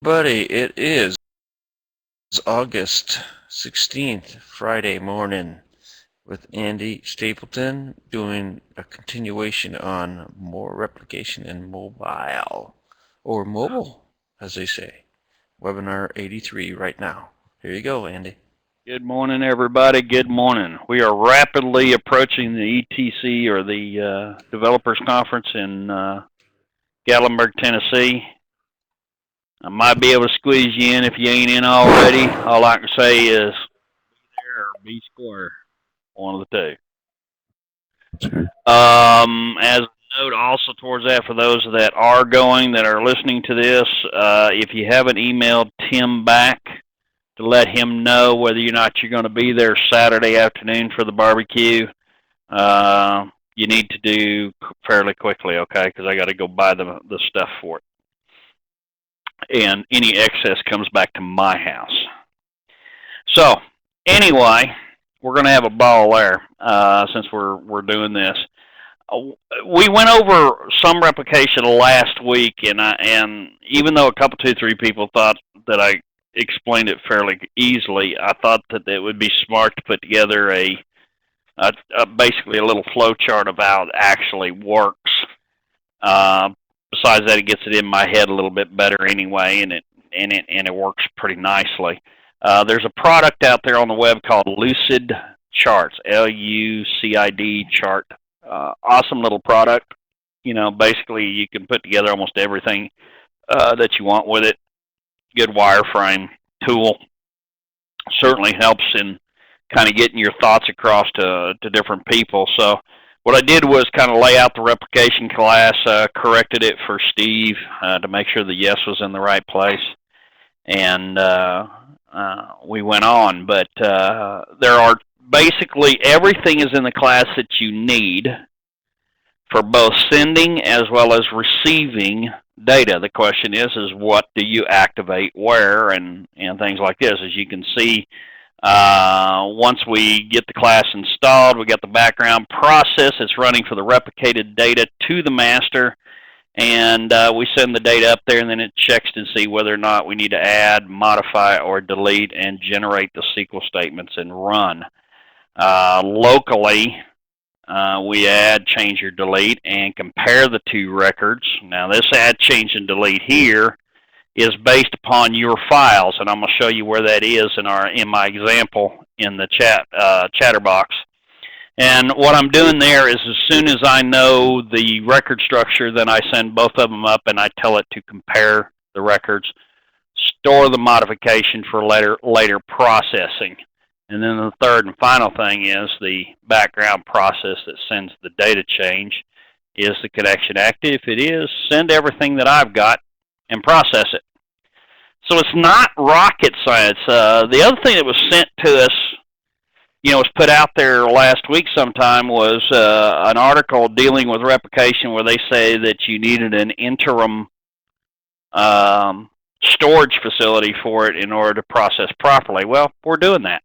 Buddy, it is August 16th, Friday morning, with Andy Stapleton doing a continuation on more replication in mobile, or mobile, as they say. Webinar 83 right now. Here you go, Andy. Good morning, everybody. Good morning. We are rapidly approaching the ETC, or the Developers Conference in Gatlinburg, Tennessee. I might be able to squeeze you in if you ain't in already. All I can say is be there or be square, one of the two. As a note also towards that, for those that are going, that are listening to this, if you haven't emailed Tim back to let him know whether or not you're going to be there Saturday afternoon for the barbecue, you need to do fairly quickly, okay? Because I got to go buy the stuff for it, and any excess comes back to my house. So anyway, we're going to have a ball there since we're doing this. We went over some replication last week, and even though a couple, 2, 3 people thought that I explained it fairly easily, I thought that it would be smart to put together basically a little flow chart of how it actually works. Besides that, it gets it in my head a little bit better anyway, and it works pretty nicely. There's a product out there on the web called Lucid Charts, LUCID chart. Awesome little product. You know, basically you can put together almost everything that you want with it. Good wireframe tool. Certainly helps in kind of getting your thoughts across to different people. So what I did was kind of lay out the replication class, corrected it for Steve to make sure the yes was in the right place, and we went on. But there are basically everything is in the class that you need for both sending as well as receiving data. The question is what do you activate where, and things like this. As you can see, once we get the class installed, we got the background process. It's running for the replicated data to the master, and we send the data up there, and then it checks to see whether or not we need to add, modify, or delete, and generate the SQL statements and run. Locally, we add, change, or delete, and compare the two records. Now, this add, change, and delete here is based upon your files, and I'm going to show you where that is in my example in the ChatterBox. And what I'm doing there is, as soon as I know the record structure, then I send both of them up and I tell it to compare the records, store the modification for later processing. And then the third and final thing is the background process that sends the data change. Is the connection active? If it is, send everything that I've got and process it. So it's not rocket science. The other thing that was sent to us, was put out there last week sometime, was an article dealing with replication where they say that you needed an interim storage facility for it in order to process properly. Well, we're doing that.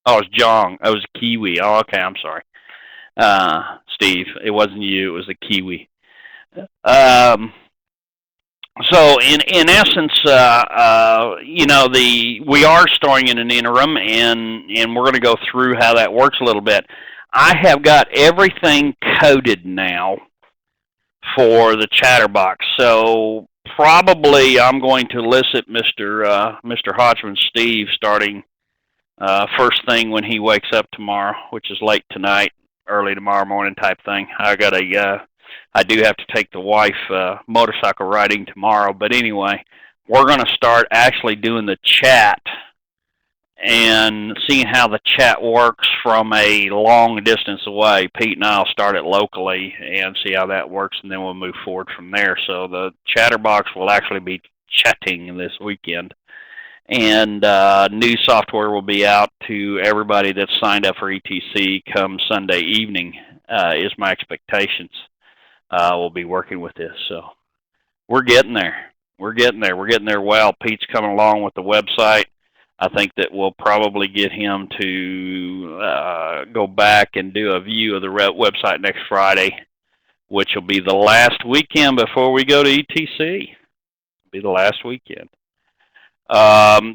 Oh, it was Jong. It was Kiwi. Oh, okay, I'm sorry. Steve, it wasn't you. It was the Kiwi. So in essence, we are storing in an interim, and we're going to go through how that works a little bit. I have got everything coded now for the ChatterBox, so probably I'm going to elicit Mr. Hodgman Steve starting first thing when he wakes up tomorrow, which is late tonight, early tomorrow morning type thing. I do have to take the wife motorcycle riding tomorrow, but anyway, we're going to start actually doing the chat and seeing how the chat works from a long distance away. Pete and I will start it locally and see how that works, and then we'll move forward from there. So the ChatterBox will actually be chatting this weekend, and new software will be out to everybody that's signed up for ETC come Sunday evening, is my expectations. We'll be working with this. So we're getting there. We're getting there well. Pete's coming along with the website. I think that we'll probably get him to go back and do a view of the website next Friday, which will be the last weekend before we go to ETC. be the last weekend.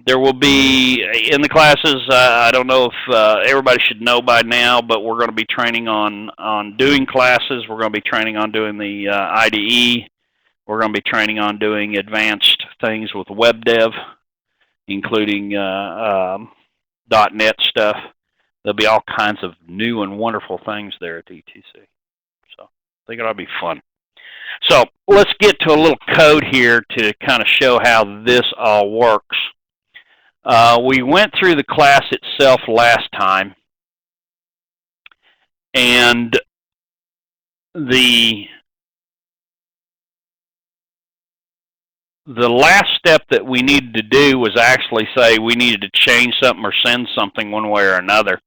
There will be, in the classes, I don't know if everybody should know by now, but we're going to be training on doing classes. We're going to be training on doing the IDE. We're going to be training on doing advanced things with WebDev, including .NET stuff. There'll be all kinds of new and wonderful things there at ETC. So I think it ought to be fun. So let's get to a little code here to kind of show how this all works. We went through the class itself last time, and the last step that we needed to do was actually say we needed to change something or send something one way or another.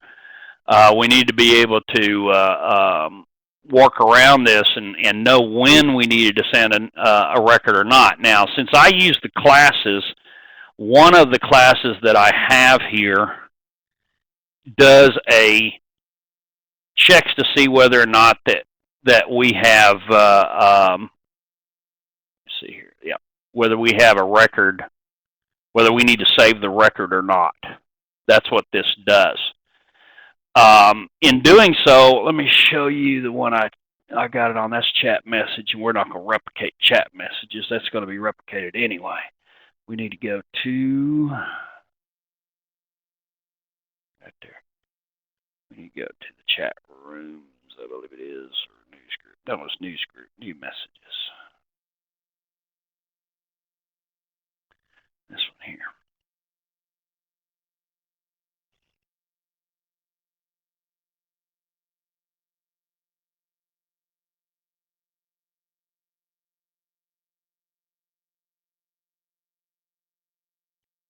We need to be able to work around this and know when we needed to send a record or not. Now, since I use the classes, one of the classes that I have here does a checks to see whether or not that we have let's see here, yeah, whether we have a record, whether we need to save the record or not. That's what this does. In doing so, let me show you the one I got it on. That's chat message, and we're not going to replicate chat messages. That's going to be replicated anyway. We need to go to right there. We need to go to the chat rooms, I believe it is, or news group. No, it's news group, new messages. This one here.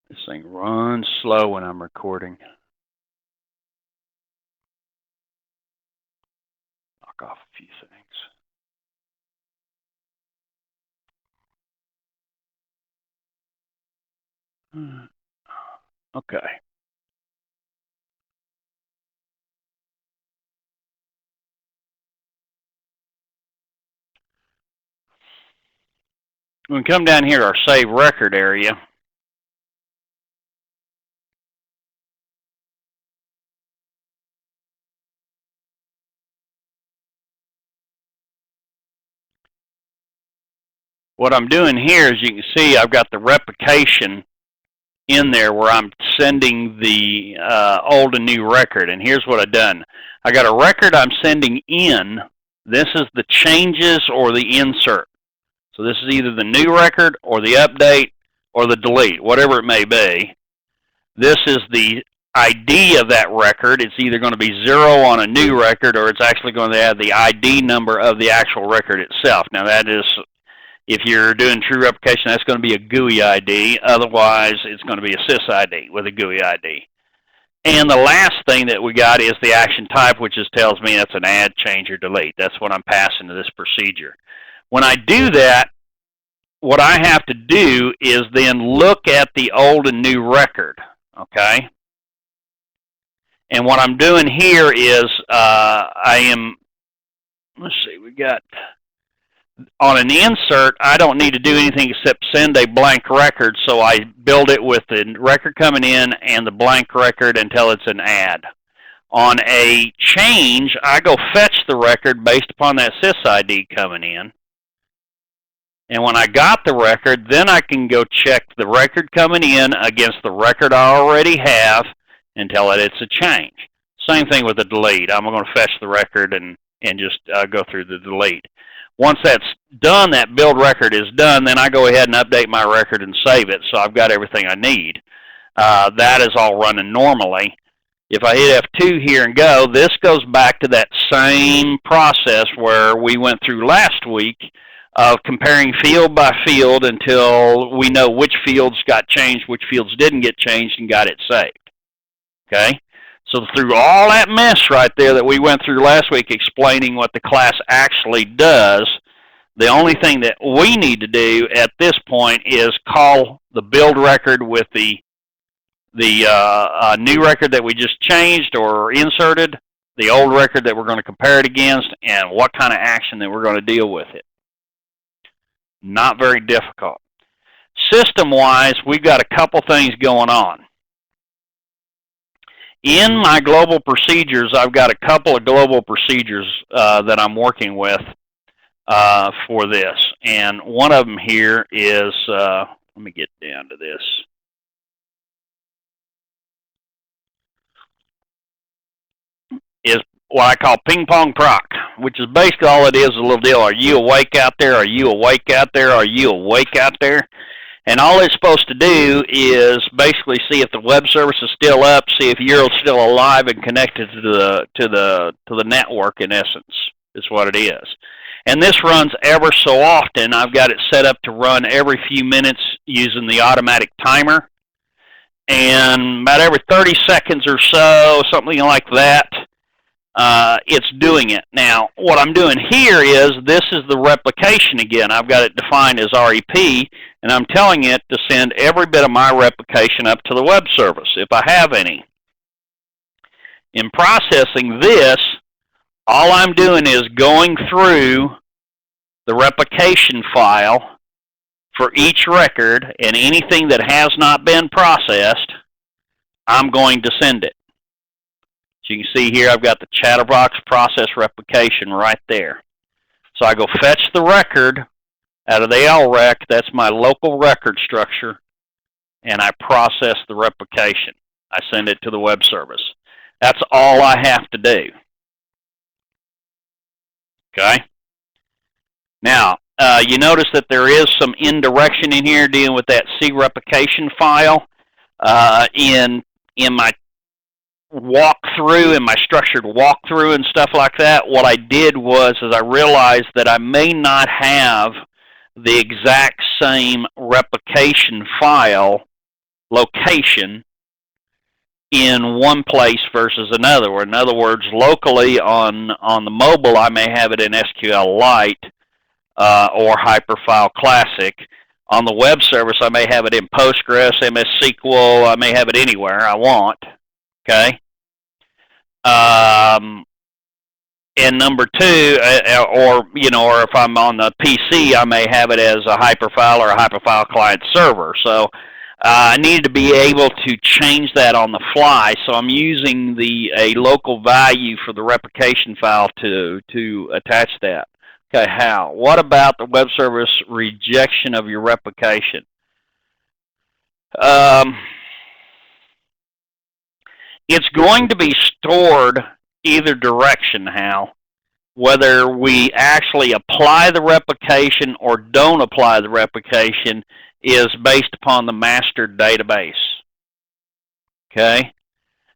This thing runs slow when I'm recording. Knock off a few things. Okay. When we come down here to our save record area, what I'm doing here, as you can see, I've got the replication in there where I'm sending the old and new record. And here's what I've done. I got a record I'm sending in. This is the changes or the insert. So this is either the new record or the update or the delete, whatever it may be. This is the ID of that record. It's either going to be 0 on a new record, or it's actually going to have the ID number of the actual record itself. Now that is, if you're doing true replication, that's going to be a GUI ID. Otherwise, it's going to be a sysid with a GUI ID. And the last thing that we got is the action type, which just tells me that's an add, change, or delete. That's what I'm passing to this procedure. When I do that, what I have to do is then look at the old and new record, okay? And what I'm doing here is let's see, we got, on an insert, I don't need to do anything except send a blank record, so I build it with the record coming in and the blank record until it's an add. On a change, I go fetch the record based upon that sysid coming in. And when I got the record, then I can go check the record coming in against the record I already have and tell it it's a change. Same thing with the delete. I'm going to fetch the record and just go through the delete. Once that's done, that build record is done, then I go ahead and update my record and save it, so I've got everything I need. That is all running normally. If I hit F2 here and go, this goes back to that same process where we went through last week of comparing field by field until we know which fields got changed, which fields didn't get changed, and got it saved. Okay? So through all that mess right there that we went through last week explaining what the class actually does, the only thing that we need to do at this point is call the build record with the new record that we just changed or inserted, the old record that we're going to compare it against, and what kind of action that we're going to deal with it. Not very difficult. system-wise, we've got a couple things going on. In my global procedures, I've got a couple of global procedures that I'm working with for this. And one of them here is, let me get down to this. Is what I call ping pong proc, which is basically all it is a little deal. Are you awake out there? Are you awake out there? Are you awake out there? And all it's supposed to do is basically see if the web service is still up, see if you're still alive and connected to the network. In essence, is what it is. And this runs ever so often. I've got it set up to run every few minutes using the automatic timer, and about every 30 seconds or so, something like that. It's doing it. Now, what I'm doing here is, this is the replication again. I've got it defined as REP, and I'm telling it to send every bit of my replication up to the web service, if I have any. In processing this, all I'm doing is going through the replication file for each record, and anything that has not been processed, I'm going to send it. So you can see here I've got the ChatterBox process replication right there. So I go fetch the record out of the LREC, that's my local record structure, and I process the replication. I send it to the web service. That's all I have to do. Okay? Now, you notice that there is some indirection in here dealing with that C replication file. In my walkthrough, in my structured walkthrough and stuff like that, what I did was I realized that I may not have the exact same replication file location in one place versus another. Or in other words, locally on the mobile, I may have it in SQLite or Hyperfile Classic. On the web service, I may have it in Postgres, MS SQL. I may have it anywhere I want. Okay. And number two, or if I'm on the PC, I may have it as a Hyperfile or a Hyperfile client server. So I needed to be able to change that on the fly. So I'm using a local value for the replication file to attach that. Okay, how? What about the web service rejection of your replication? It's going to be stored either direction, Hal. Whether we actually apply the replication or don't apply the replication is based upon the master database. Okay?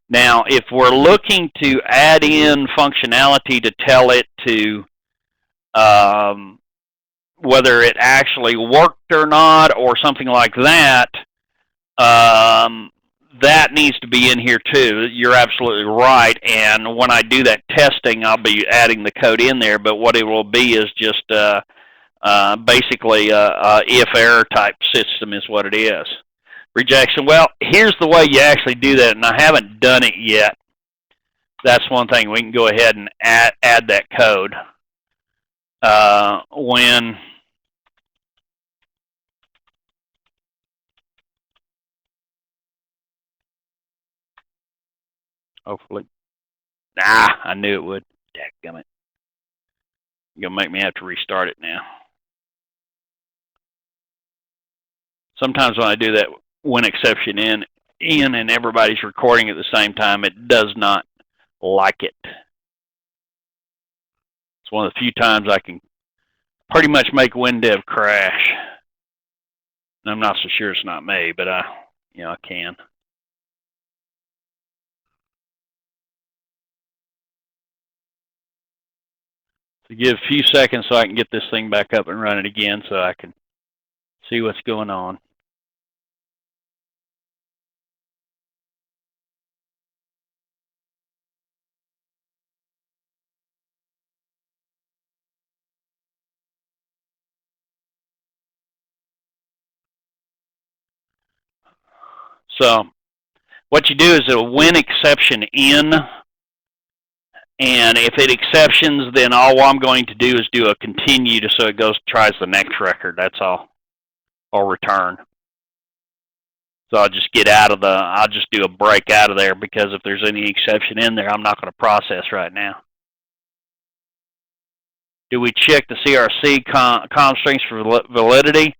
Now, if we're looking to add in functionality to tell it to whether it actually worked or not or something like that, that needs to be in here too. You're absolutely right. And when I do that testing, I'll be adding the code in there. But what it will be is just basically a if-error type system is what it is. Rejection. Well, here's the way you actually do that, and I haven't done it yet. That's one thing. We can go ahead and add that code. Hopefully. I knew it would. Dadgummit. You're going to make me have to restart it now. Sometimes when I do that when exception in and everybody's recording at the same time, it does not like it. It's one of the few times I can pretty much make WinDev crash. And I'm not so sure it's not me, but I can. To give a few seconds so I can get this thing back up and running again so I can see what's going on. So what you do is a when exception in, and if it exceptions, then all I'm going to do is do a continue so it goes tries the next record. That's all, or return. So I'll just get out of I'll just do a break out of there, because if there's any exception in there, I'm not going to process right now. Do we check the CRC com strings for validity?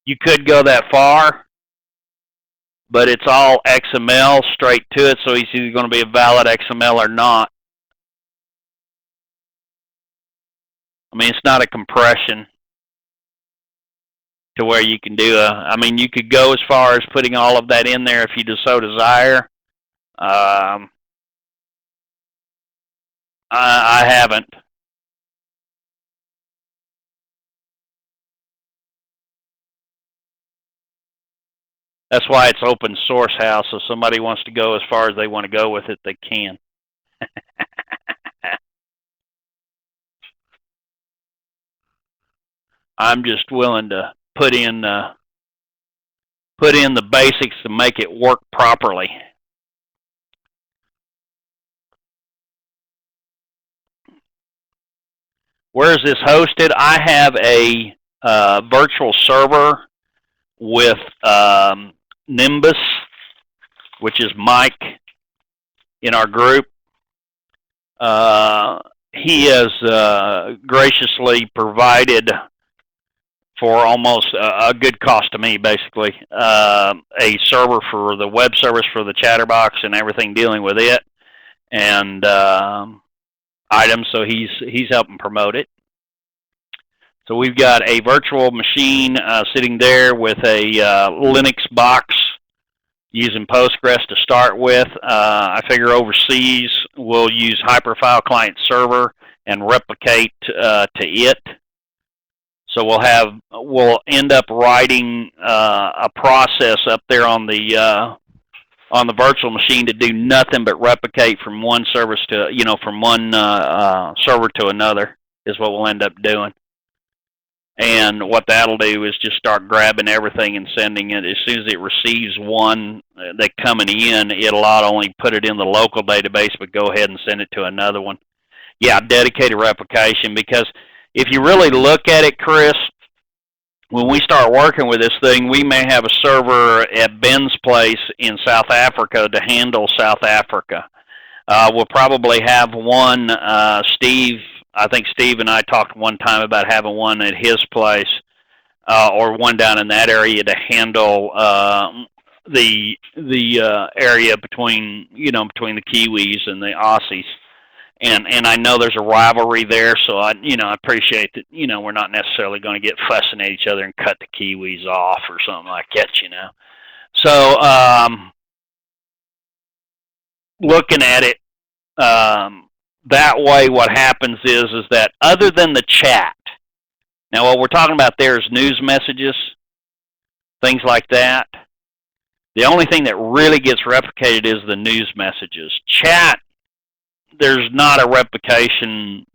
You could go that far, but it's all XML straight to it, so it's either going to be a valid XML or not. I mean, it's not a compression to where you can do I mean, you could go as far as putting all of that in there if you so desire. I haven't. That's why it's open source house. So if somebody wants to go as far as they want to go with it, they can. I'm just willing to put in the basics to make it work properly. Where is this hosted? I have a virtual server with Nimbus, which is Mike in our group. He has graciously provided, for almost a good cost to me, basically, a server for the web service for the ChatterBox and everything dealing with it, and items. So he's helping promote it. So we've got a virtual machine sitting there with a Linux box using Postgres to start with. I figure overseas we'll use Hyperfile Client Server and replicate to it. So we'll end up writing a process up there on the virtual machine to do nothing but replicate from one service to from one server to another is what we'll end up doing. And what that'll do is just start grabbing everything and sending it. As soon as it receives one that coming in, it'll not only put it in the local database, but go ahead and send it to another one. Yeah, dedicated replication, because if you really look at it, Chris, when we start working with this thing, we may have a server at Ben's place in South Africa to handle South Africa. We'll probably have one, I think Steve and I talked one time about having one at his place, or one down in that area to handle the area between the Kiwis and the Aussies. And I know there's a rivalry there, so I appreciate that we're not necessarily going to get fussing at each other and cut the Kiwis off or something like that, So looking at it that way, what happens is that other than the chat, now what we're talking about there is news messages, things like that. The only thing that really gets replicated is the news messages. Chat, there's not a replication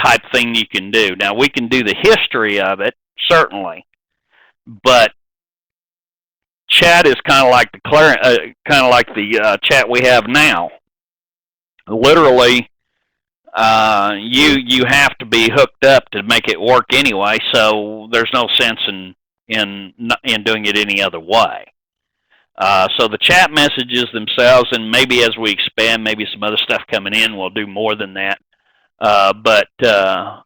type thing you can do. Now we can do the history of it, certainly, but chat is kind of like the chat we have now. Literally, you have to be hooked up to make it work anyway. So there's no sense in doing it any other way. So the chat messages themselves, and maybe as we expand, maybe some other stuff coming in, we'll do more than that. But the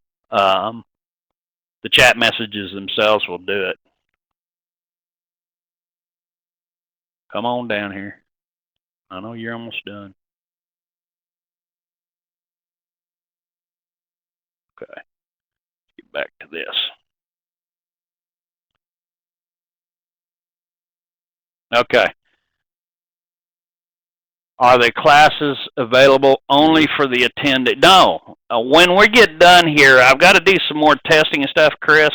chat messages themselves will do it. Come on down here. I know you're almost done. Okay. Get back to this. Okay. Are the classes available only for the attended? No. When we get done here, I've got to do some more testing and stuff, Chris,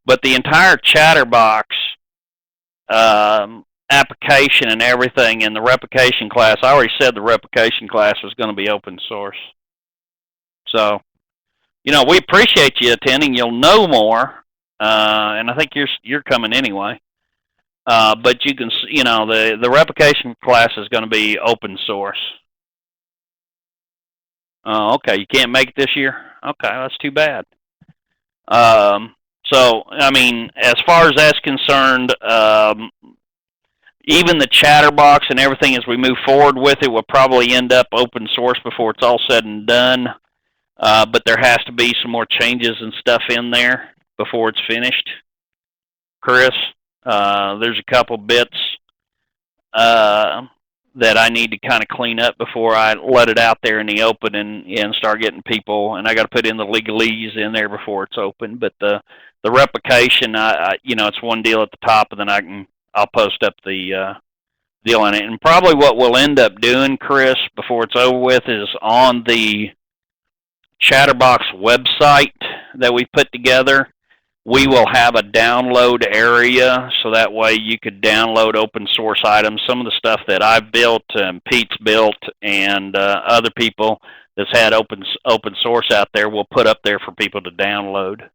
but the entire ChatterBox application and everything in the replication class, I already said the replication class was going to be open source. So, we appreciate you attending. You'll know more, and I think you're coming anyway. But you can, the replication class is going to be open source. Okay, you can't make it this year? Okay, that's too bad. So, I mean, as far as that's concerned, even the ChatterBox and everything as we move forward with it will probably end up open source before it's all said and done. But there has to be some more changes and stuff in there before it's finished. Chris, there's a couple bits that I need to kind of clean up before I let it out there in the open and start getting people. And I got to put in the legalese in there before it's open. But the replication, it's one deal at the top, and then I'll post up the deal on it. And probably what we'll end up doing, Chris, before it's over with, is on the ChatterBox website that we put together, we will have a download area, so that way you could download open source items. Some of the stuff that I've built, Pete's built, and other people that's had open source out there, we'll put up there for people to download.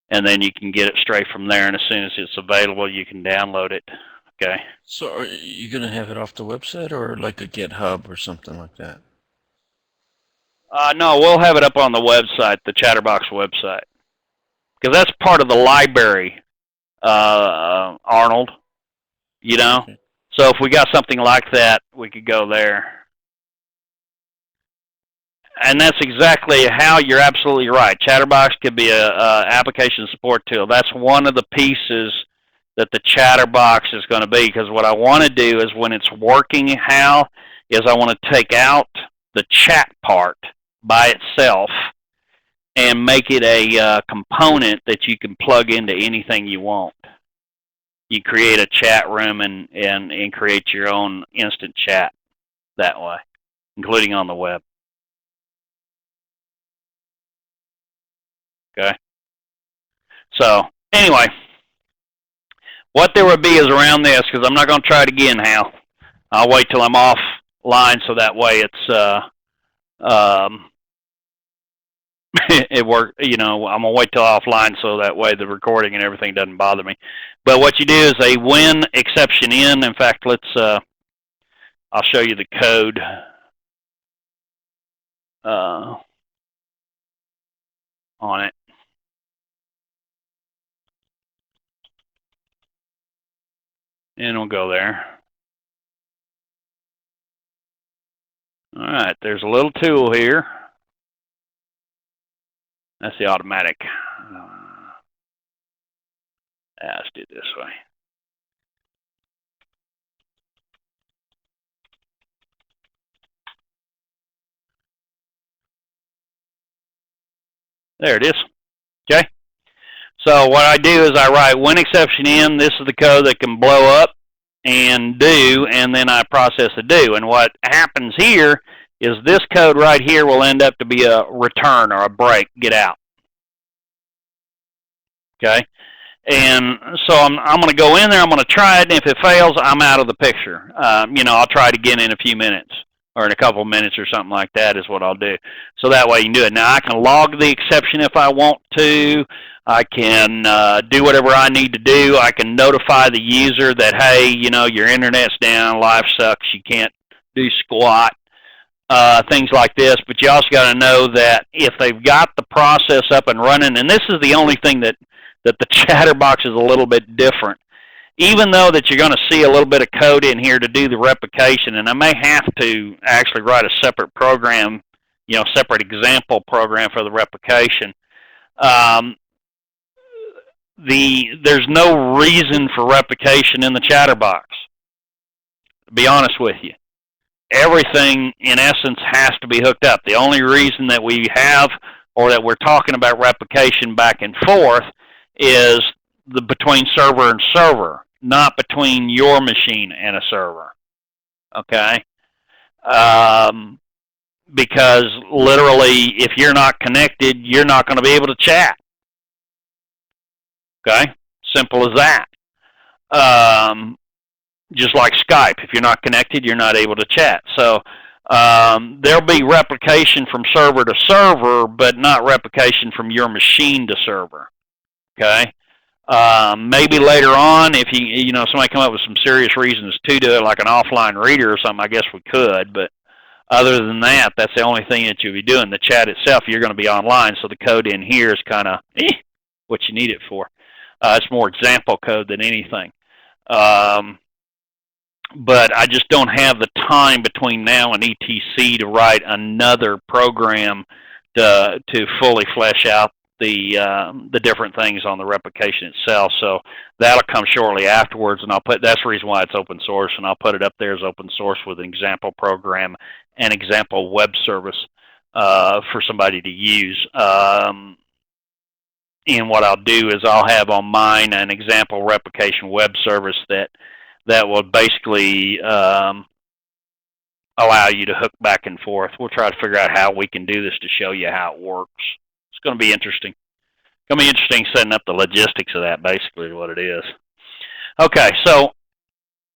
And then you can get it straight from there, and as soon as it's available, you can download it. Okay. So are you going to have it off the website or like a GitHub or something like that? No, we'll have it up on the website, the ChatterBox website. Because that's part of the library, Arnold, you know? Okay. So if we got something like that, we could go there. And that's exactly how you're absolutely right. ChatterBox could be a application support tool. That's one of the pieces that the ChatterBox is going to be. Because what I want to do is when it's working, Hal, is I want to take out the chat part by itself and make it a component that you can plug into anything you want. You create a chat room and create your own instant chat that way, including on the web. Okay. So anyway, what there would be is around this, because I'm not going to try it again, Hal. I'll wait till I'm offline so that way it's it worked, I'm gonna wait till offline so that way the recording and everything doesn't bother me. But what you do is a when exception in. In fact, I'll show you the code. On it. And we'll go there. All right, there's a little tool here. That's the automatic. Let's do it this way. There it is. Okay. So what I do is I write when exception in. This is the code that can blow up and do, and then I process the do. And what happens here is this code right here will end up to be a return or a break, get out. Okay. And so I'm going to go in there, I'm going to try it, and if it fails, I'm out of the picture. I'll try it again in a few minutes, or in a couple of minutes or something like that is what I'll do. So that way you can do it. Now I can log the exception if I want to. I can do whatever I need to do. I can notify the user that, hey, your internet's down, life sucks, you can't do squat, things like this. But you also got to know that if they've got the process up and running, and this is the only thing that the ChatterBox is a little bit different. Even though that you're going to see a little bit of code in here to do the replication, and I may have to actually write a separate program, separate example program for the replication. There's no reason for replication in the ChatterBox, to be honest with you. Everything, in essence, has to be hooked up. The only reason that we have, or that we're talking about replication back and forth, is between server and server, not between your machine and a server. Okay? Because literally, if you're not connected, you're not going to be able to chat. Okay? Simple as that. Just like Skype. If you're not connected, you're not able to chat. So there'll be replication from server to server, but not replication from your machine to server. Okay? Maybe later on, if somebody come up with some serious reasons to do it, like an offline reader or something, I guess we could. But other than that, that's the only thing that you'll be doing. The chat itself, you're going to be online, so the code in here is kind of what you need it for. It's more example code than anything. But I just don't have the time between now and ETC to write another program to fully flesh out the different things on the replication itself. So that'll come shortly afterwards, and that's the reason why it's open source, and I'll put it up there as open source with an example program and example web service for somebody to use. And what I'll do is I'll have on mine an example replication web service that will basically allow you to hook back and forth. We'll try to figure out how we can do this to show you how it works. It's going to be interesting. It's going to be interesting setting up the logistics of that, basically, is what it is. Okay, so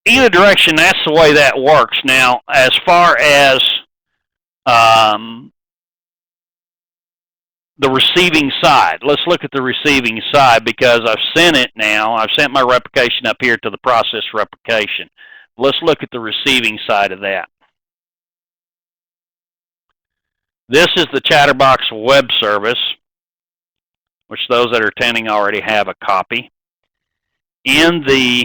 either direction, that's the way that works. Now, as far as the receiving side, let's look at the receiving side, because I've sent it now. I've sent my replication up here to the process replication. Let's look at the receiving side of that. This is the ChatterBox web service, which those that are attending already have a copy. In the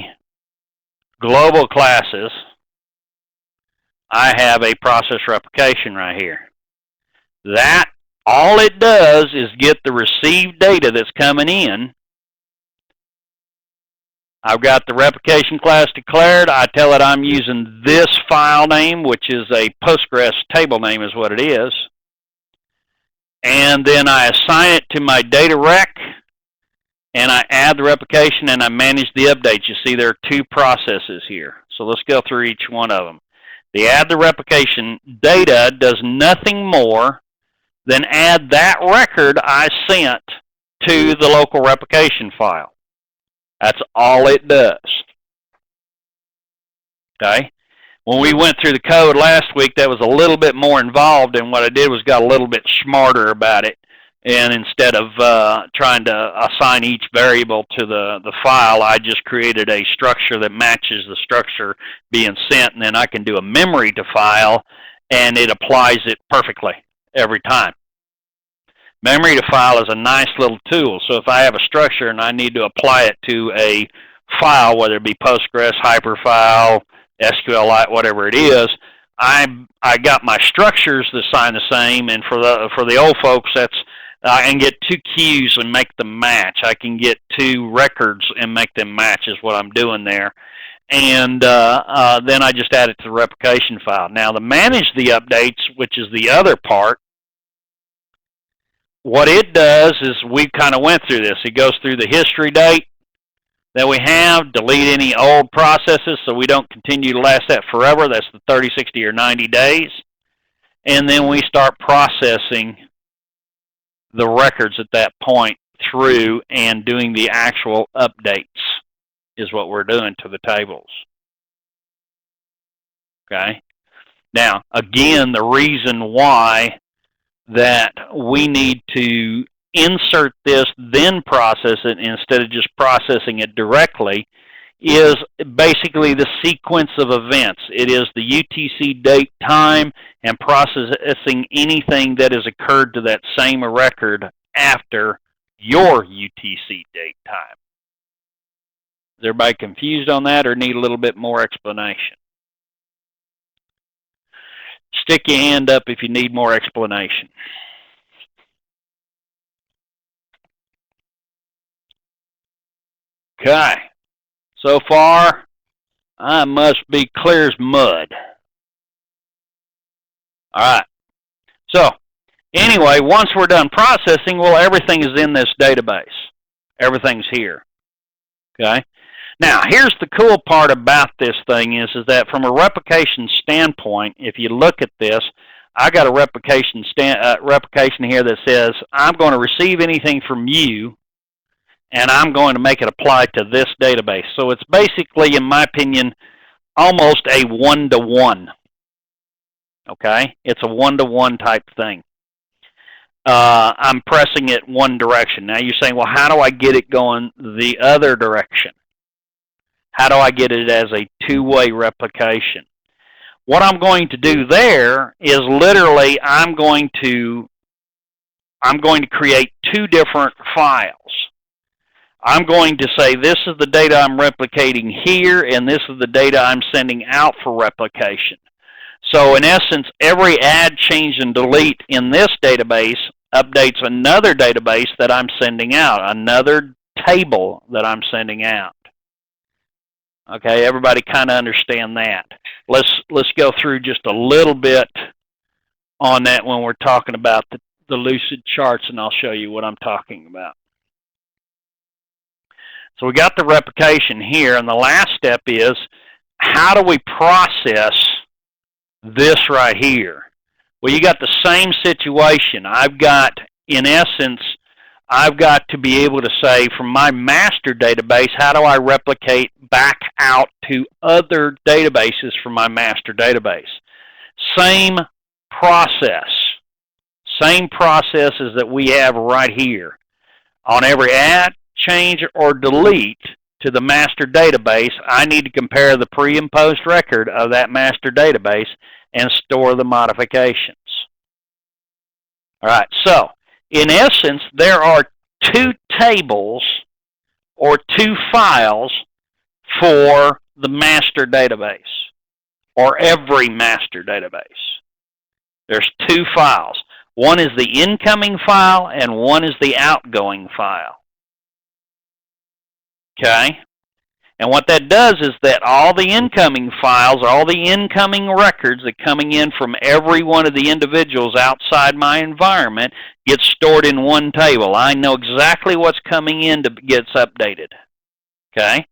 global classes, I have a process replication right here. That, all it does is get the received data that's coming in. I've got the replication class declared. I tell it I'm using this file name, which is a Postgres table name is what it is. And then I assign it to my data rec, and I add the replication, and I manage the updates. You see there are two processes here. So let's go through each one of them. The add the replication data does nothing more than add that record I sent to the local replication file. That's all it does. Okay? When we went through the code last week, that was a little bit more involved, and what I did was got a little bit smarter about it. And instead of trying to assign each variable to the file, I just created a structure that matches the structure being sent, and then I can do a memory to file, and it applies it perfectly every time. Memory to file is a nice little tool. So if I have a structure and I need to apply it to a file, whether it be Postgres, Hyperfile, SQLite, whatever it is, I got my structures that sign the same, and for the old folks, that's I can get two queues and make them match. I can get two records and make them match is what I'm doing there. And then I just add it to the replication file. Now, to manage the updates, which is the other part, what it does is we kind of went through this. It goes through the history date that we have, delete any old processes so we don't continue to last that forever. That's the 30, 60, or 90 days. And then we start processing the records at that point through and doing the actual updates is what we're doing to the tables. Okay? Now, again, the reason why that we need to insert this, then process it instead of just processing it directly is basically the sequence of events. It is the UTC date, time, and processing anything that has occurred to that same record after your UTC date time. Is everybody confused on that or need a little bit more explanation? Stick your hand up if you need more explanation. Okay. So far, I must be clear as mud. All right. So, anyway, once we're done processing, well, everything is in this database. Everything's here. Okay. Now, here's the cool part about this thing is that from a replication standpoint, if you look at this, I got a replication here that says I'm going to receive anything from you, and I'm going to make it apply to this database. So it's basically, in my opinion, almost a one-to-one. Okay? It's a one-to-one type thing. I'm pressing it one direction. Now you're saying, well, how do I get it going the other direction? How do I get it as a two-way replication? What I'm going to do there is literally I'm going to create two different files. I'm going to say this is the data I'm replicating here, and this is the data I'm sending out for replication. So in essence, every add, change, and delete in this database updates another database that I'm sending out, another table that I'm sending out. Okay, everybody kind of understand that. Let's go through just a little bit on that when we're talking about the Lucid charts, and I'll show you what I'm talking about. So we got the replication here, and the last step is, how do we process this right here? Well, you got the same situation. I've got, in essence, I've got to be able to say, from my master database, how do I replicate back out to other databases from my master database? Same process. Same processes that we have right here. On every add, change, or delete to the master database, I need to compare the pre and post record of that master database and store the modifications. All right, so in essence, there are two tables or two files for the master database, or every master database. There's two files. One is the incoming file and one is the outgoing file. Okay? And what that does is that all the incoming files, all the incoming records that are coming in from every one of the individuals outside my environment gets stored in one table. I know exactly what's coming in to gets updated. Okay?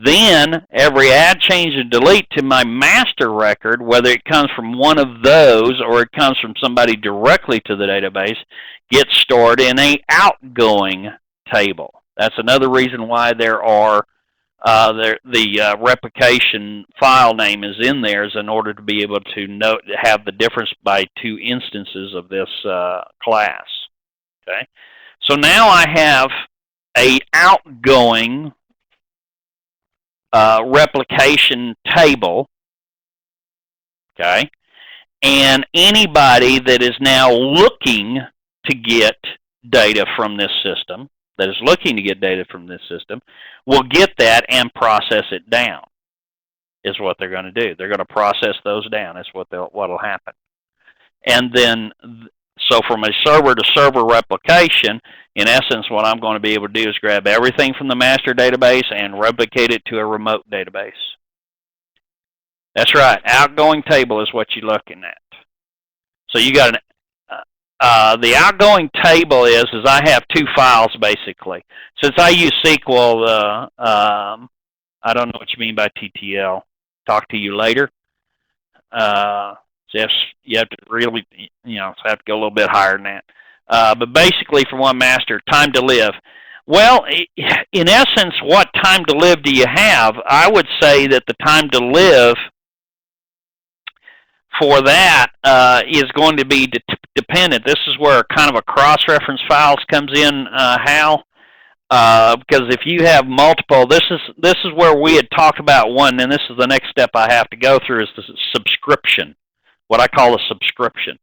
Then every add, change, and delete to my master record, whether it comes from one of those or it comes from somebody directly to the database, gets stored in an outgoing table. That's another reason why there are the replication file name is in there, is in order to be able to have the difference by two instances of this class. Okay, so now I have a outgoing replication table. Okay, and anybody that is now looking to get data from this system, will get that and process it down, is what they're going to do. They're going to process those down, is what will happen. And then, so from a server-to-server replication, in essence, what I'm going to be able to do is grab everything from the master database and replicate it to a remote database. That's right. Outgoing table is what you're looking at. So you got the outgoing table is I have two files basically. Since I use SQL, I don't know what you mean by TTL. Talk to you later. So you have to really, have to go a little bit higher than that. But basically, for one master, time to live. Well, in essence, what time to live do you have? I would say that the time to live for that is going to be dependent. This is where kind of a cross-reference files comes in, Hal. Because if you have multiple, this is where we had talked about one, and this is the next step I have to go through, is the subscription, what I call a subscription.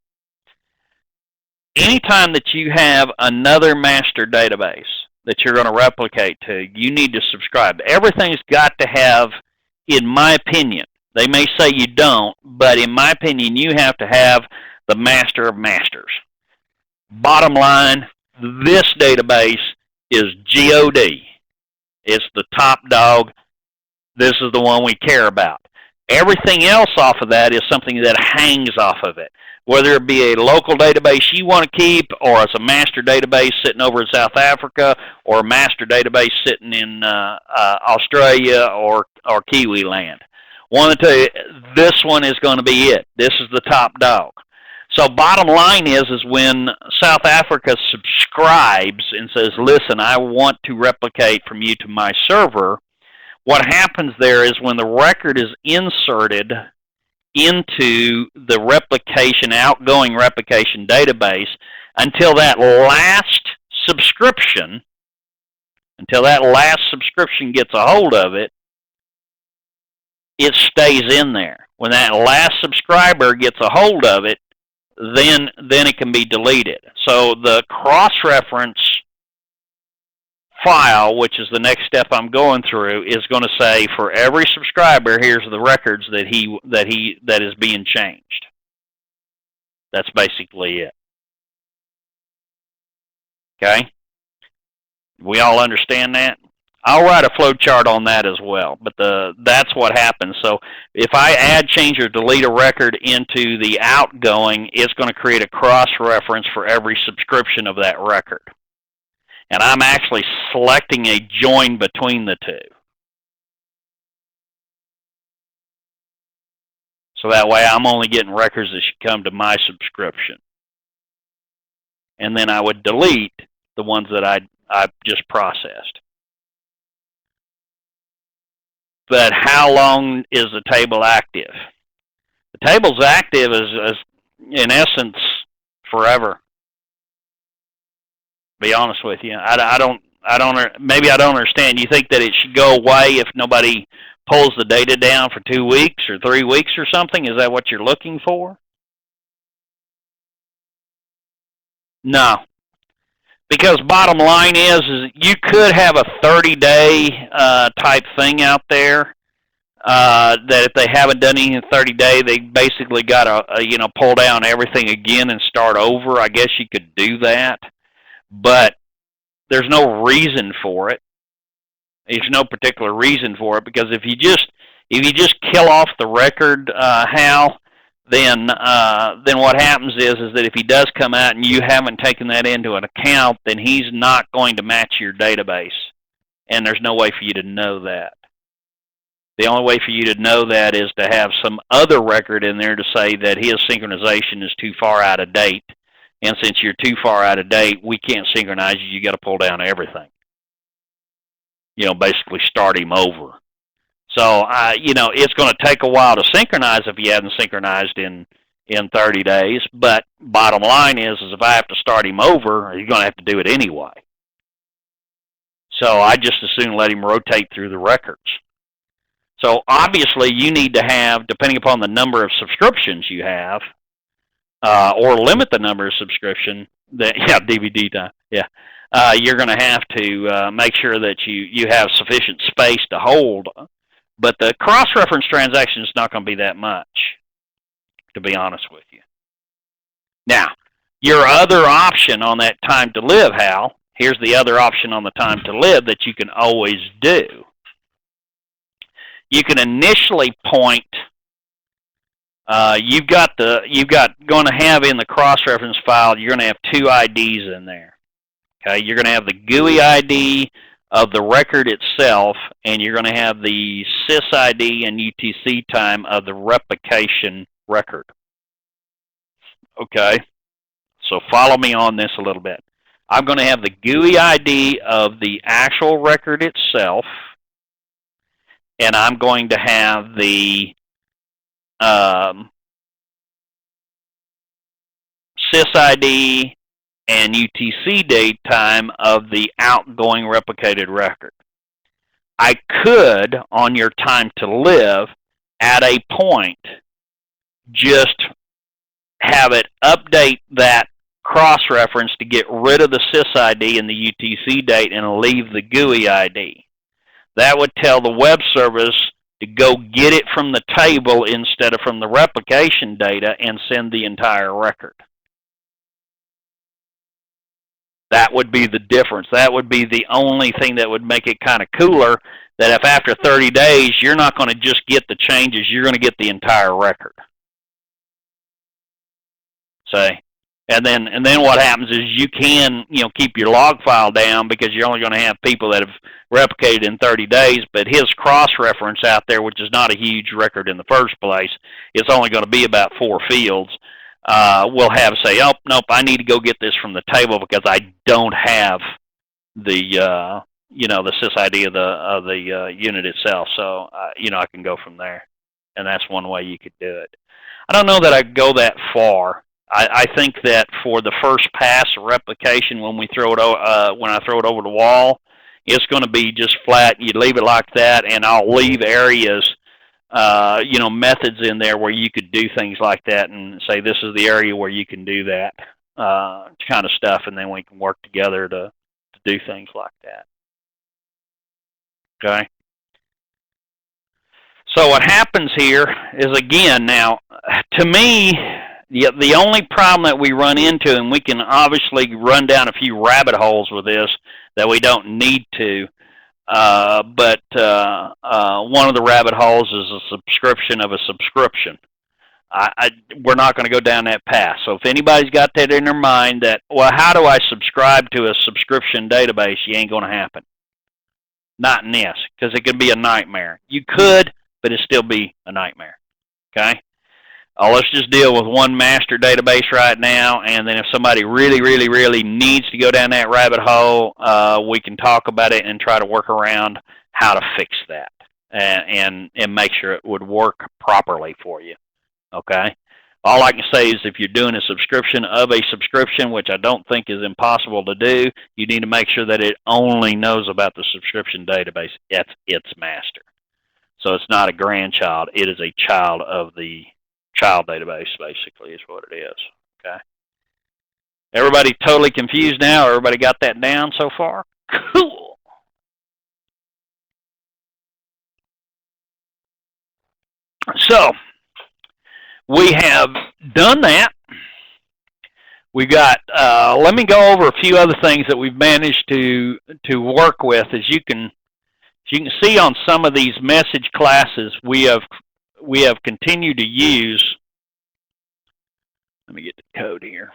Anytime that you have another master database that you're going to replicate to, you need to subscribe. Everything's got to have, in my opinion, they may say you don't, but in my opinion, you have to have the master of masters. Bottom line, this database is GOD. It's the top dog. This is the one we care about. Everything else off of that is something that hangs off of it. Whether it be a local database you want to keep, or it's a master database sitting over in South Africa, or a master database sitting in Australia or Kiwi land. One of the two, this one is going to be it. This is the top dog. So bottom line is when South Africa subscribes and says, listen, I want to replicate from you to my server, what happens there is when the record is inserted into the replication, outgoing replication database, until that last subscription gets a hold of it, it stays in there. When that last subscriber gets a hold of it, then it can be deleted. So the cross-reference file, which is the next step I'm going through, is going to say for every subscriber, here's the records that is being changed. That's basically it. Okay? We all understand that? I'll write a flow chart on that as well, but that's what happens. So if I add, change, or delete a record into the outgoing, it's going to create a cross-reference for every subscription of that record. And I'm actually selecting a join between the two. So that way I'm only getting records that should come to my subscription. And then I would delete the ones that I just processed. But how long is the table active? The table's active is in essence forever. Be honest with you, maybe I don't understand. You think that it should go away if nobody pulls the data down for 2 weeks or 3 weeks or something? Is that what you're looking for? No. Because bottom line is you could have a 30-day type thing out there that if they haven't done anything in 30 days, they basically got to pull down everything again and start over. I guess you could do that, but there's no reason for it. There's no particular reason for it, because if you just kill off the record, Hal, then what happens is that if he does come out and you haven't taken that into an account, then he's not going to match your database, and there's no way for you to know that. The only way for you to know that is to have some other record in there to say that his synchronization is too far out of date, and since you're too far out of date, we can't synchronize you. You got to pull down everything. Basically start him over. So, it's going to take a while to synchronize if you haven't synchronized in 30 days. But bottom line is if I have to start him over, you're going to have to do it anyway. So I just as soon let him rotate through the records. So obviously you need to have, depending upon the number of subscriptions you have, or limit the number of subscription, DVD time, you're going to have to make sure that you have sufficient space to hold. But the cross-reference transaction is not going to be that much, to be honest with you. Now, your other option on that time to live, Hal, here's the other option on the time to live that you can always do. You can initially point, you've got going to have in the cross-reference file, you're going to have 2 IDs in there. Okay, you're going to have the GUI ID of the record itself, and you're going to have the sys ID and UTC time of the replication record. Okay, so follow me on this a little bit. I'm going to have the GUI ID of the actual record itself, and I'm going to have the sys ID and UTC date time of the outgoing replicated record. I could, on your time to live, at a point, just have it update that cross-reference to get rid of the sys ID and the UTC date and leave the GUI ID. That would tell the web service to go get it from the table instead of from the replication data and send the entire record. That would be the difference. That would be the only thing that would make it kind of cooler, that if after 30 days you're not going to just get the changes, you're going to get the entire record. Say, and then what happens is you can keep your log file down, because you're only going to have people that have replicated in 30 days, but his cross-reference out there, which is not a huge record in the first place, it's only going to be about 4 fields. We'll have say, oh, nope, I need to go get this from the table because I don't have the the sys ID of the unit itself. So I can go from there, and that's one way you could do it. I don't know that I'd go that far. I think that for the first pass of replication, when I throw it over the wall, it's going to be just flat. You leave it like that, and I'll leave areas, methods in there where you could do things like that, and say this is the area where you can do that kind of stuff, and then we can work together to do things like that. Okay. So what happens here is, again, now, to me, the only problem that we run into, and we can obviously run down a few rabbit holes with this that we don't need to, but one of the rabbit holes is a subscription of a subscription. We're not going to go down that path. So if anybody's got that in their mind that, well, how do I subscribe to a subscription database? You ain't going to happen. Not in this, because it could be a nightmare. You could, but it'd still be a nightmare. Okay? Let's just deal with one master database right now, and then if somebody really, really, really needs to go down that rabbit hole, we can talk about it and try to work around how to fix that and make sure it would work properly for you. Okay? All I can say is if you're doing a subscription of a subscription, which I don't think is impossible to do, you need to make sure that it only knows about the subscription database. It's its master. So it's not a grandchild. It is a child of the child database, basically, is what it is. Okay? Everybody totally confused now? Everybody got that down so far? Cool. So we have done that. We got, let me go over a few other things that we've managed to work with. As you can see on some of these message classes, we have continued to use, let me get the code here.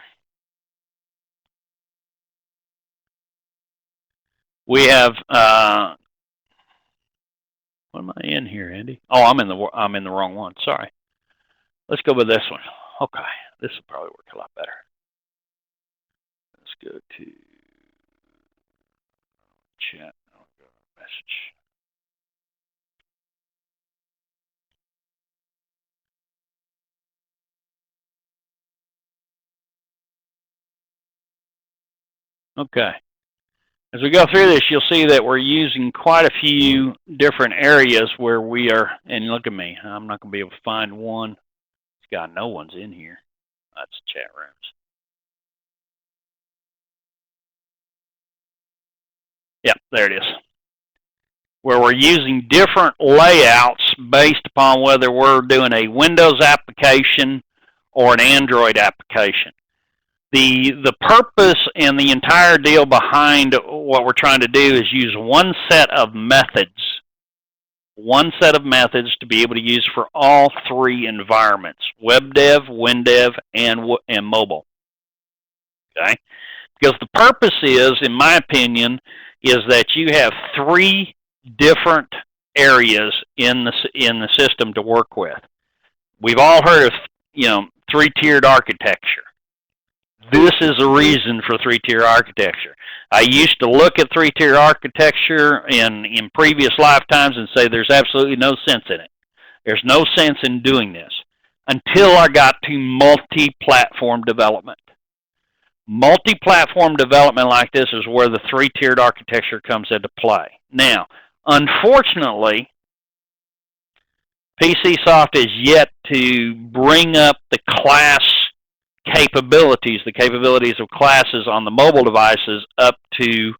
We have, what am I in here, Andy? Oh, I'm in the wrong one. Sorry. Let's go with this one. Okay, this will probably work a lot better. Let's go to chat. I'll go to message. Okay. As we go through this, you'll see that we're using quite a few different areas where we are, and look at me, I'm not going to be able to find one. God, no one's in here. That's chat rooms. Yep, there it is. Where we're using different layouts based upon whether we're doing a Windows application or an Android application. The purpose and the entire deal behind what we're trying to do is use one set of methods to be able to use for all three environments: WebDev, WinDev, and mobile. Okay? Because the purpose is, in my opinion, is that you have three different areas in the system to work with. We've all heard of, three-tiered architecture. This is a reason for three-tier architecture. I used to look at three-tier architecture in previous lifetimes and say there's absolutely no sense in it. There's no sense in doing this until I got to multi-platform development. Multi-platform development like this is where the three-tiered architecture comes into play. Now, unfortunately, PCSoft is yet to bring up the class capabilities, the capabilities of classes on the mobile devices up to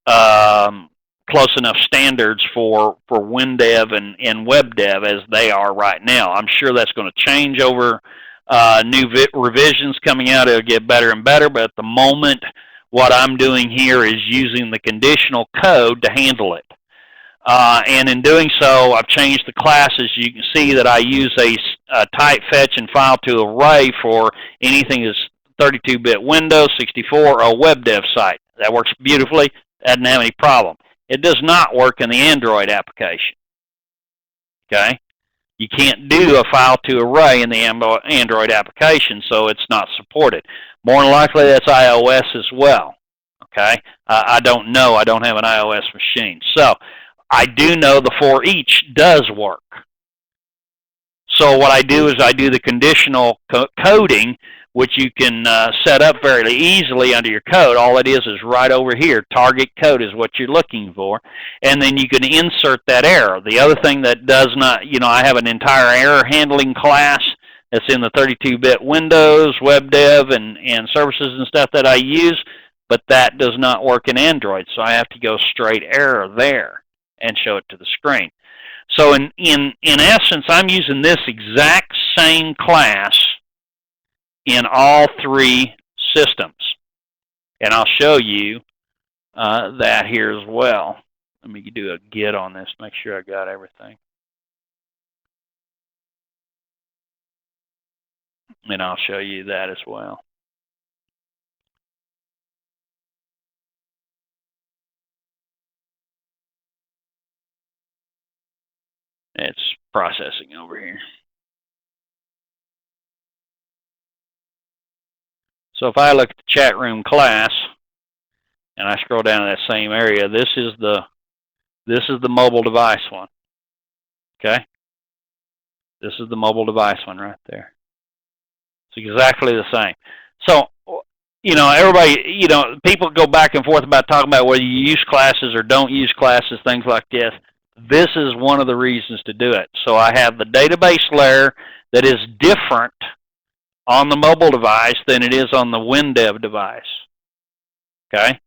close enough standards for WinDev and WebDev as they are right now. I'm sure that's going to change over new revisions coming out. It'll get better and better, but at the moment, what I'm doing here is using the conditional code to handle it. And in doing so, I've changed the classes. You can see that I use a type fetch and file to array for anything that's 32-bit Windows, 64, or a WebDev site. That works beautifully. Doesn't have any problem. It does not work in the Android application. Okay? You can't do a file to array in the Android application, so it's not supported. More than likely, that's iOS as well. Okay? I don't know. I don't have an iOS machine. So I do know the for each does work. So what I do is I do the conditional coding, which you can set up very easily under your code. All it is right over here. Target code is what you're looking for. And then you can insert that error. The other thing that does not, I have an entire error handling class that's in the 32-bit Windows, WebDev, and services and stuff that I use, but that does not work in Android. So I have to go straight error there. and show it to the screen. So in essence, I'm using this exact same class in all three systems. And I'll show you that here as well. Let me do a get on this, make sure I got everything. And I'll show you that as well. It's processing over here. So if I look at the chat room class, and I scroll down to that same area, this is the mobile device one. Okay? This is the mobile device one right there. It's exactly the same. So, you know, everybody, you know, people go back and forth about talking about whether you use classes or don't use classes, things like this. This is one of the reasons to do it. So I have the database layer that is different on the mobile device than it is on the WINDEV device. Okay?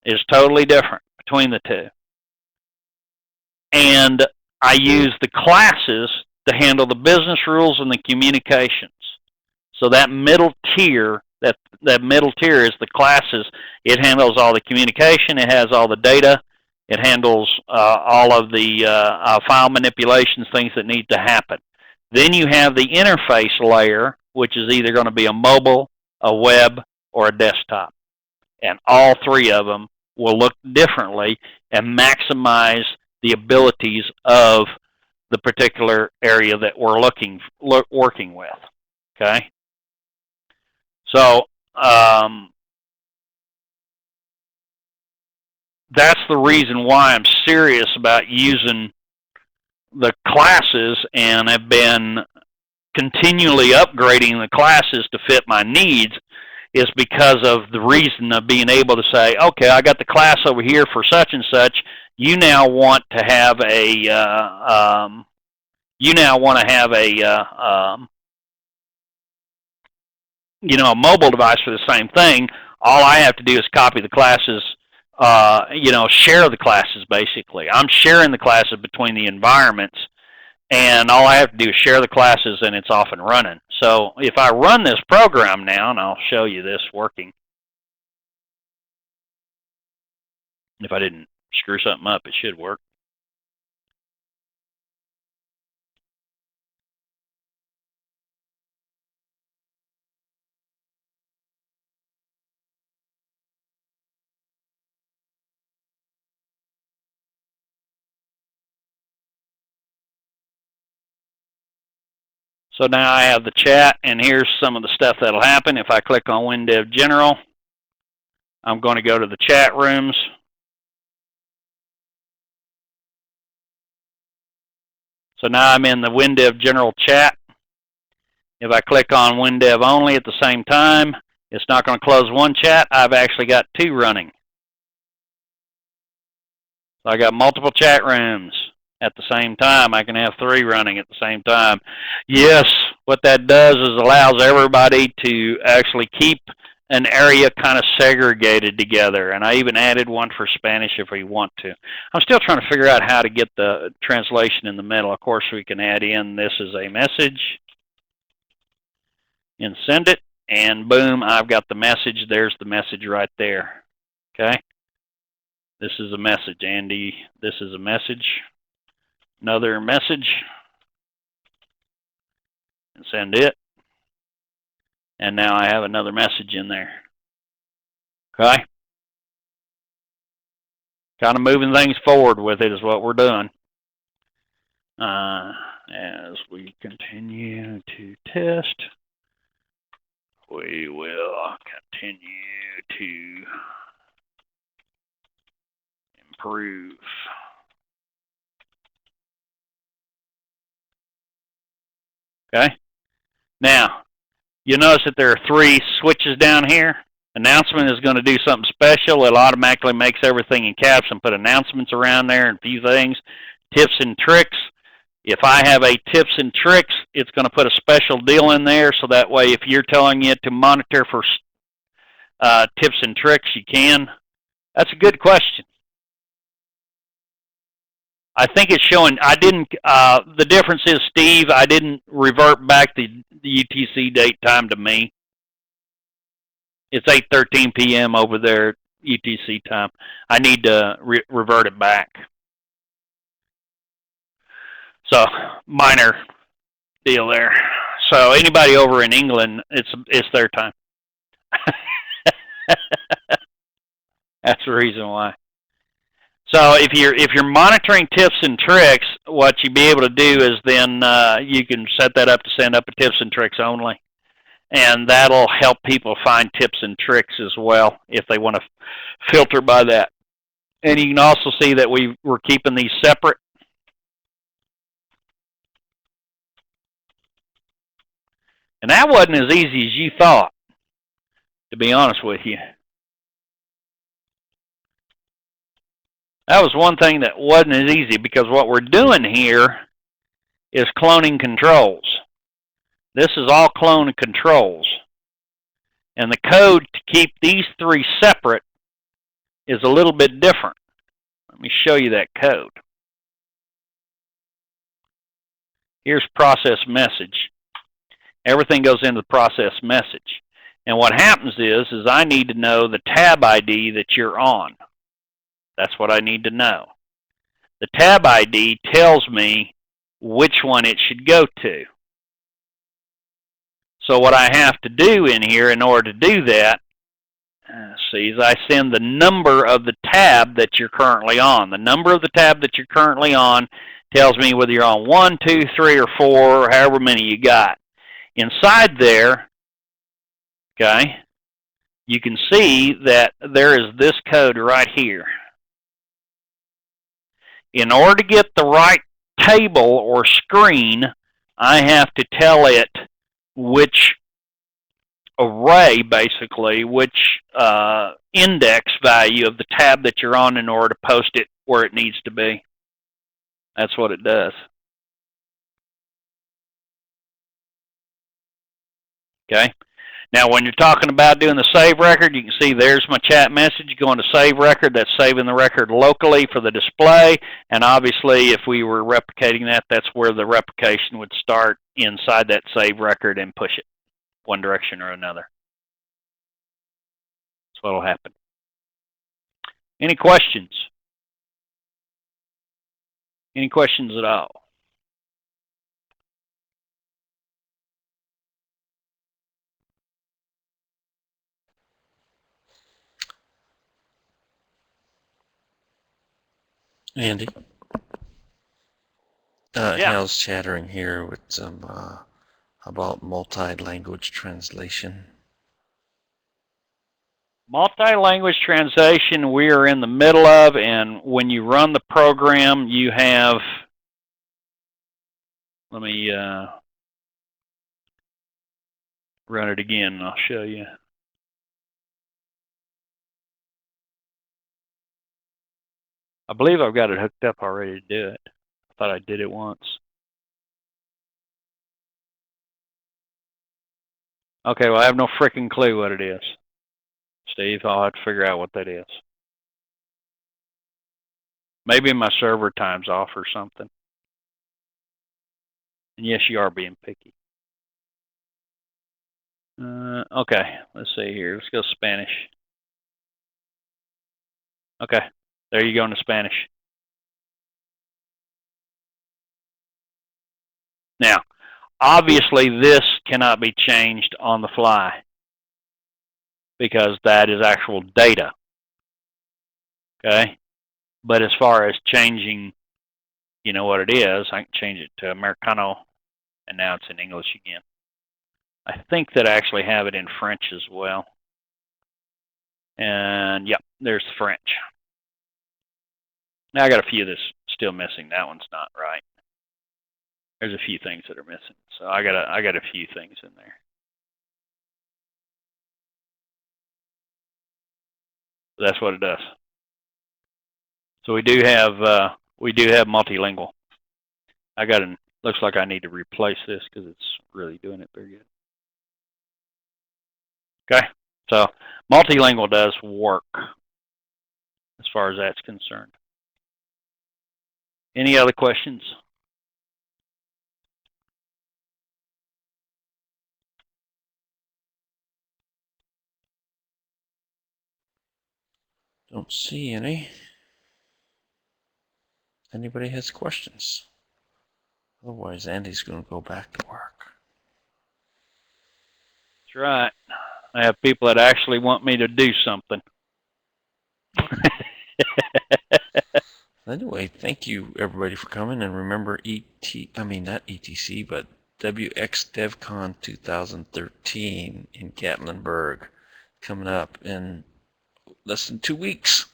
It's totally different between the two. And I use the classes to handle the business rules and the communications. So that middle tier, that middle tier is the classes. It handles all the communication. It has all the data. It handles all of the file manipulations, things that need to happen. Then you have the interface layer, which is either going to be a mobile, a web, or a desktop. And all three of them will look differently and maximize the abilities of the particular area that we're working with. Okay? So that's the reason why I'm serious about using the classes and have been continually upgrading the classes to fit my needs, is because of the reason of being able to say, okay, I got the class over here for such and such. You now want to have a a mobile device for the same thing. All I have to do is copy the classes, share the classes basically. I'm sharing the classes between the environments, and all I have to do is share the classes and it's off and running. So if I run this program now, and I'll show you this working, if I didn't screw something up, it should work. So now I have the chat, and here's some of the stuff that'll happen. If I click on WinDev General, I'm going to go to the chat rooms. So now I'm in the WinDev General chat. If I click on WinDev only at the same time, it's not going to close one chat. I've actually got two running. So I got multiple chat rooms at the same time. I can have three running at the same time. Yes, what that does is allows everybody to actually keep an area kind of segregated together. And I even added one for Spanish if we want to. I'm still trying to figure out how to get the translation in the middle. Of course, we can add in this is a message and send it. And boom, I've got the message. There's the message right there. Okay? This is a message, Andy. This is a message. Another message. And send it. And now I have another message in there. Okay? Kind of moving things forward with it is what we're doing. As we continue to test, we will continue to improve. Okay? Now, you'll notice that there are three switches down here. Announcement is going to do something special. It automatically makes everything in caps and put announcements around there and a few things. Tips and tricks. If I have a tips and tricks, it's going to put a special deal in there, so that way if you're telling it to monitor for tips and tricks, you can. That's a good question. I think it's showing. I didn't. The difference is, Steve, I didn't revert back the UTC date time to me. It's 8:13 p.m. over there UTC time. I need to revert it back. So minor deal there. So anybody over in England, it's their time. That's the reason why. So if you're monitoring tips and tricks, what you be able to do is then you can set that up to send up a tips and tricks only, and that'll help people find tips and tricks as well if they want to filter by that. And you can also see that we're keeping these separate. And that wasn't as easy as you thought, to be honest with you. That was one thing that wasn't as easy, because what we're doing here is cloning controls. This is all clone controls. And the code to keep these three separate is a little bit different. Let me show you that code. Here's process message. Everything goes into the process message. And what happens is I need to know the tab ID that you're on. That's what I need to know. The tab ID tells me which one it should go to. So what I have to do in here in order to do that, is I send the number of the tab that you're currently on. The number of the tab that you're currently on tells me whether you're on 1, 2, 3, or 4, or however many you got. Inside there, okay, you can see that there is this code right here. In order to get the right table or screen, I have to tell it which array, basically, which index value of the tab that you're on in order to post it where it needs to be. That's what it does. Okay. Now, when you're talking about doing the save record, you can see there's my chat message going to save record. That's saving the record locally for the display. And obviously, if we were replicating that, that's where the replication would start inside that save record and push it one direction or another. That's what will happen. Any questions? Any questions at all? Andy? Yeah. Hal's chattering here with some about multi-language translation. Multi-language translation we are in the middle of, and when you run the program, you have, let me run it again and I'll show you. I believe I've got it hooked up already to do it. I thought I did it once. Okay, well, I have no freaking clue what it is. Steve, I'll have to figure out what that is. Maybe my server time's off or something. And yes, you are being picky. Okay, let's see here. Let's go Spanish. Okay, there you go into Spanish. Now, obviously, this cannot be changed on the fly because that is actual data. Okay, but as far as changing, you know what it is, I can change it to Americano, and now it's in English again. I think that I actually have it in French as well. And yep, there's the French. Now I got a few that's still missing. That one's not right. There's a few things that are missing. So I got a few things in there. That's what it does. So we do have multilingual. Looks like I need to replace this because it's really doing it very good. Okay, so multilingual does work as far as that's concerned. Any other questions? Don't see any. Anybody has questions? Otherwise, Andy's going to go back to work. That's right. I have people that actually want me to do something. Anyway, thank you everybody for coming, and remember not ETC, but WxDevCon 2013 in Gatlinburg coming up in less than 2 weeks.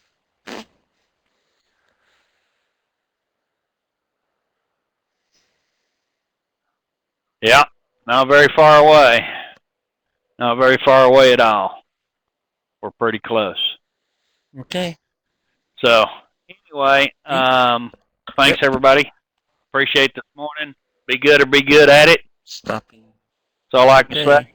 Yeah, not very far away. Not very far away at all. We're pretty close. Okay. So, anyway, thanks everybody. Appreciate this morning. Be good or be good at it. Stopping. That's all I can say.